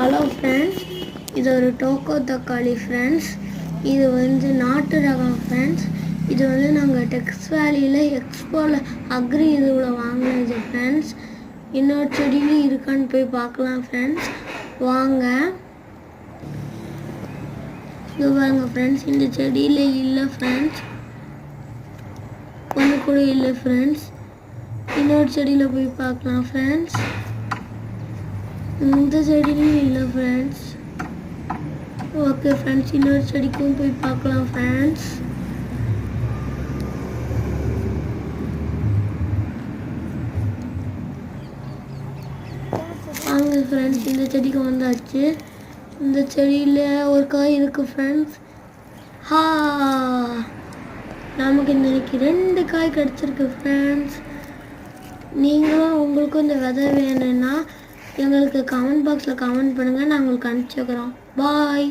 Hello friends, இது ஒரு Togo தக்காளி ஃப்ரெண்ட்ஸ். இது வந்து நாட்டு ரகம் ஃப்ரெண்ட்ஸ். இது வந்து நாங்கள் டெக்ஸ் வேலியில் எக்ஸ்போவில் அக்ரி இதுவில் வாங்கினது ஃப்ரெண்ட்ஸ். இன்னொரு செடியிலும் இருக்கான்னு போய் பார்க்கலாம் ஃப்ரெண்ட்ஸ். வாங்க. இது பாருங்க ஃப்ரெண்ட்ஸ், இந்த செடியில் இல்லை ஃப்ரெண்ட்ஸ், ஒன்று கூட இல்லை ஃப்ரெண்ட்ஸ். இன்னொரு செடியில் போய் பார்க்கலாம் ஃப்ரெண்ட்ஸ். இந்த செடியிலும் இல்லை ஃப்ரெண்ட்ஸ். ஓகே ஃப்ரெண்ட்ஸ், இன்னொரு செடிக்கும் போய் பார்க்கலாம் ஃப்ரெண்ட்ஸ். வாங்க ஃப்ரெண்ட்ஸ், இந்த செடிக்கு வந்தாச்சு. இந்த செடியில் ஒரு காய் இருக்குது ஃப்ரெண்ட்ஸ். நமக்கு இன்னைக்கு 2 காய் கிடச்சிருக்கு ஃப்ரெண்ட்ஸ். நீங்களும் உங்களுக்கும் இந்த விதை வேணும்னா எங்களுக்கு கமெண்ட் பாக்ஸில் கமெண்ட் பண்ணுங்கள், நான் உங்களுக்கு அனுப்பிச்சி வைக்கிறோம். பாய்.